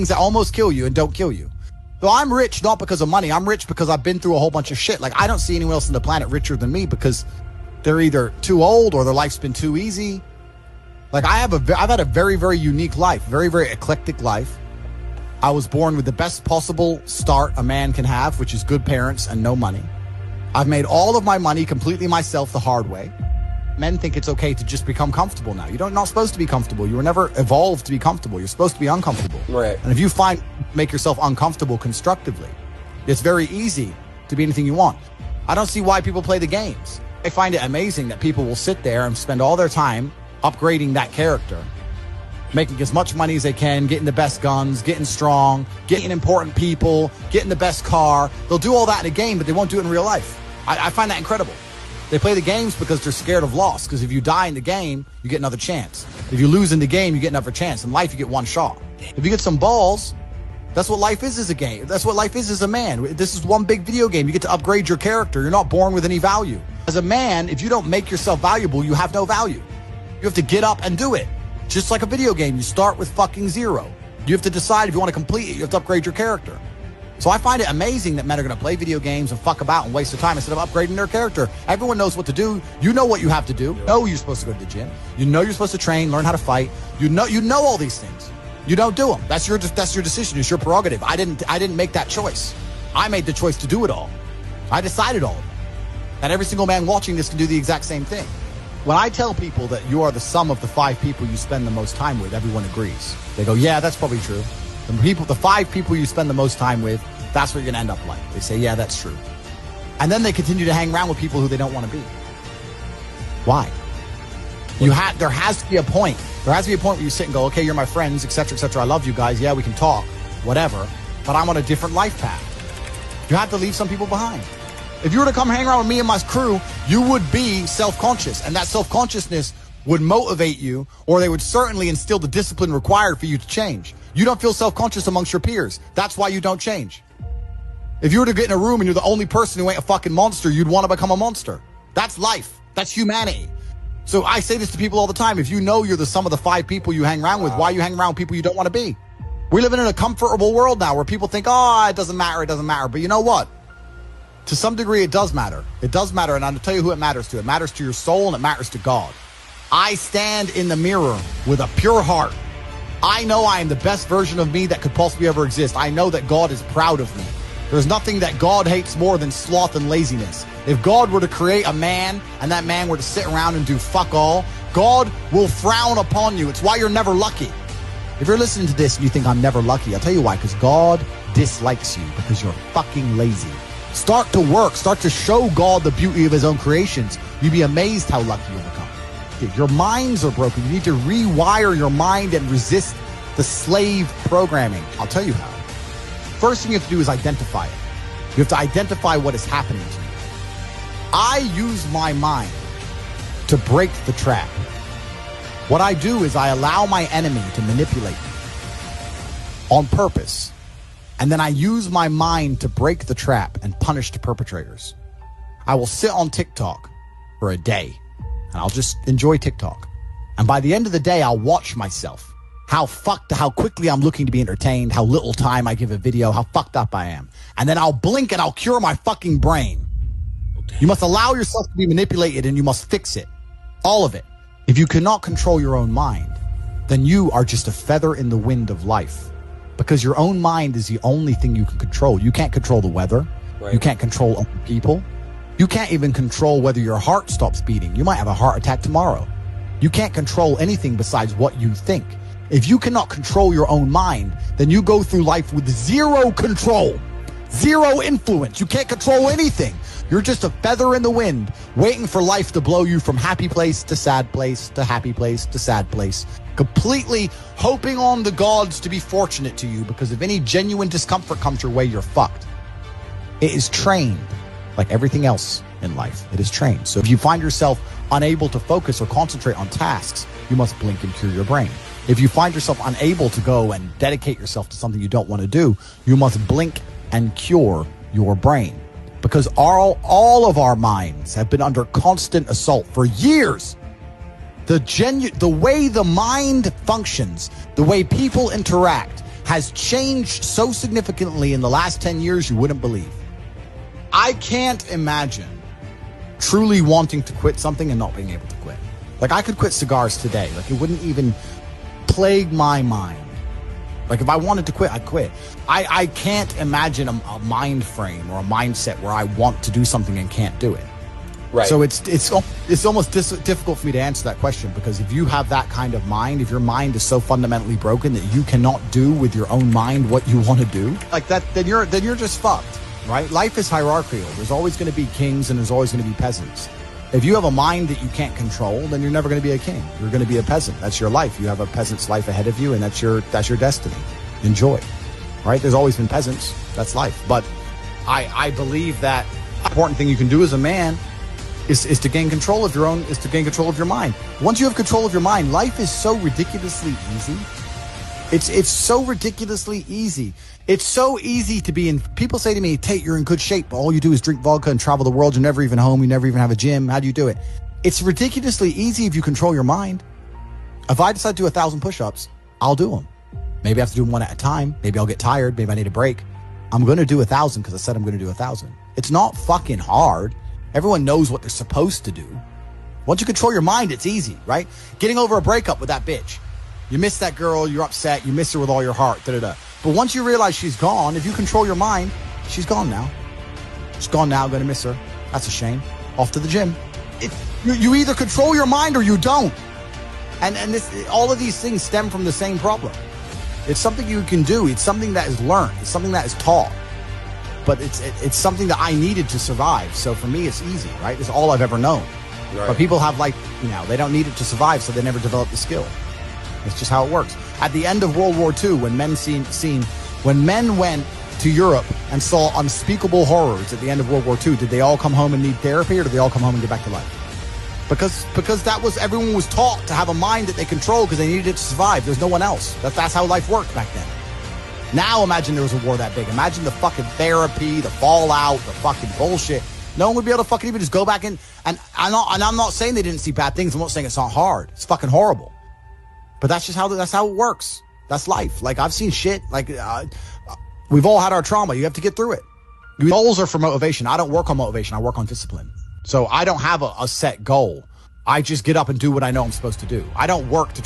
things that almost kill you and don't kill you. So I'm rich not because of money. I'm rich because I've been through a whole bunch of shit. Like, I don't see anyone else on the planet richer than me because they're either too old or their life's been too easy. Like, I've had a very, very unique life, very, very eclectic life. I was born with the best possible start a man can have, which is good parents and no money. I've made all of my money completely myself the hard way. Men think it's okay to just become comfortable now. You're not supposed to be comfortable. You were never evolved to be comfortable. You're supposed to be uncomfortable. Right. And if you make yourself uncomfortable constructively, it's very easy to be anything you want. I don't see why people play the games. I find it amazing that people will sit there and spend all their time upgrading that character, making as much money as they can, getting the best guns, getting strong, getting important people, getting the best car. They'll do all that in a game, but they won't do it in real life. I find that incredible. They play the games because they're scared of loss, because if you die in the game, you get another chance. If you lose in the game, you get another chance. In life, you get one shot. If you get some balls, that's what life is as a game. That's what life is as a man. This is one big video game. You get to upgrade your character. You're not born with any value. As a man, if you don't make yourself valuable, you have no value. You have to get up and do it. Just like a video game, you start with fucking zero. You have to decide if you want to complete it. You have to upgrade your character. So I find it amazing that men are going to play video games and fuck about and waste their time instead of upgrading their character. Everyone knows what to do. You know what you have to do. You know you're supposed to go to the gym. You know you're supposed to train, learn how to fight. You know all these things. You don't do them. That's your decision. It's your prerogative. I didn't make that choice. I made the choice to do it all. I decided all of it. And every single man watching this can do the exact same thing. When I tell people that you are the sum of the 5 people you spend the most time with, everyone agrees. They go, yeah, that's probably true. The 5 people you spend the most time with, that's what you're going to end up like. They say, yeah, that's true. And then they continue to hang around with people who they don't want to be. Why? There has to be a point. There has to be a point where you sit and go, okay, you're my friends, etc., etc. I love you guys. Yeah, we can talk, whatever. But I'm on a different life path. You have to leave some people behind. If you were to come hang around with me and my crew, you would be self-conscious. And that self-consciousness would motivate you, or they would certainly instill the discipline required for you to change. You don't feel self-conscious amongst your peers. That's why you don't change. If you were to get in a room and you're the only person who ain't a fucking monster, you'd want to become a monster. That's life. That's humanity. So I say this to people all the time. If you know you're the sum of the 5 people you hang around with, why you hang around with people you don't want to be? We're living in a comfortable world now where people think, oh, it doesn't matter, it doesn't matter. But you know what? To some degree, it does matter. It does matter, and I'll tell you who it matters to. It matters to your soul, and it matters to God. I stand in the mirror with a pure heart. I know I am the best version of me that could possibly ever exist. I know that God is proud of me. There's nothing that God hates more than sloth and laziness. If God were to create a man, and that man were to sit around and do fuck all, God will frown upon you. It's why you're never lucky. If you're listening to this and you think I'm never lucky, I'll tell you why, because God dislikes you because you're fucking lazy. Start to work. Start to show God the beauty of his own creations. You'd be amazed how lucky you'll become. Your minds are broken. You need to rewire your mind and resist the slave programming. I'll tell you how. First thing you have to do is identify it. You have to identify what is happening to you. I use my mind to break the trap. What I do is I allow my enemy to manipulate me on purpose. And then I use my mind to break the trap and punish the perpetrators. I will sit on TikTok for a day and I'll just enjoy TikTok. And by the end of the day, I'll watch myself. How quickly I'm looking to be entertained, how little time I give a video, how fucked up I am. And then I'll blink and I'll cure my fucking brain. You must allow yourself to be manipulated and you must fix it. All of it. If you cannot control your own mind, then you are just a feather in the wind of life. Because your own mind is the only thing you can control. You can't control the weather. Right. You can't control other people. You can't even control whether your heart stops beating. You might have a heart attack tomorrow. You can't control anything besides what you think. If you cannot control your own mind, then you go through life with zero control, zero influence. You can't control anything. You're just a feather in the wind, waiting for life to blow you from happy place to sad place to happy place to sad place, completely hoping on the gods to be fortunate to you, because if any genuine discomfort comes your way, you're fucked. It is trained like everything else in life. It is trained. So if you find yourself unable to focus or concentrate on tasks, you must blink and cure your brain. If you find yourself unable to go and dedicate yourself to something you don't want to do, you must blink and cure your brain. Because all of our minds have been under constant assault for years. The way the mind functions, the way people interact, has changed so significantly in the last 10 years you wouldn't believe. I can't imagine truly wanting to quit something and not being able to quit. Like, I could quit cigars today. Like, it wouldn't even plague my mind. Like, if I wanted to quit, I'd quit. I can't imagine a mind frame or a mindset where I want to do something and can't do it. Right. So it's almost difficult for me to answer that question, because if you have that kind of mind, if your mind is so fundamentally broken that you cannot do with your own mind what you want to do, like that, then you're just fucked, right? Life is hierarchical. There's always going to be kings and there's always going to be peasants. If you have a mind that you can't control, then you're never going to be a king. You're going to be a peasant. That's your life. You have a peasant's life ahead of you, and that's your destiny. Enjoy, right? There's always been peasants. That's life. But I believe that the important thing you can do as a man is to gain control of your mind. Once you have control of your mind, life is so ridiculously easy. It's so ridiculously easy. It's so easy to be in. People say to me, Tate, you're in good shape, but all you do is drink vodka and travel the world. You're never even home. You never even have a gym. How do you do it? It's ridiculously easy if you control your mind. If I decide to do 1,000 push-ups, I'll do them. Maybe I have to do them one at a time. Maybe I'll get tired. Maybe I need a break. I'm going to do 1,000 because I said I'm going to do 1,000. It's not fucking hard. Everyone knows what they're supposed to do. Once you control your mind, it's easy, right? Getting over a breakup with that bitch. You miss that girl, you're upset, you miss her with all your heart, da-da-da. But once you realize she's gone, if you control your mind, she's gone now. She's gone now, gonna miss her. That's a shame. Off to the gym. You either control your mind or you don't. And all of these things stem from the same problem. It's something you can do. It's something that is learned. It's something that is taught. But it's something that I needed to survive. So for me, it's easy, right? It's all I've ever known. Right. But people have they don't need it to survive, so they never develop the skill. It's just how it works. At the end of World War II, when men went to Europe and saw unspeakable horrors at the end of World War II, did they all come home and need therapy, or did they all come home and get back to life? Because that was, everyone was taught to have a mind that they control because they needed it to survive. There's no one else. That's how life worked back then. Now imagine there was a war that big. Imagine the fucking therapy, the fallout, the fucking bullshit. No one would be able to fucking even just go back in. And I'm not saying they didn't see bad things. I'm not saying it's not hard. It's fucking horrible. But that's how it works. That's life. Like, I've seen shit. Like, we've all had our trauma. You have to get through it. Goals are for motivation. I don't work on motivation. I work on discipline. So I don't have a set goal. I just get up and do what I know I'm supposed to do. I don't work to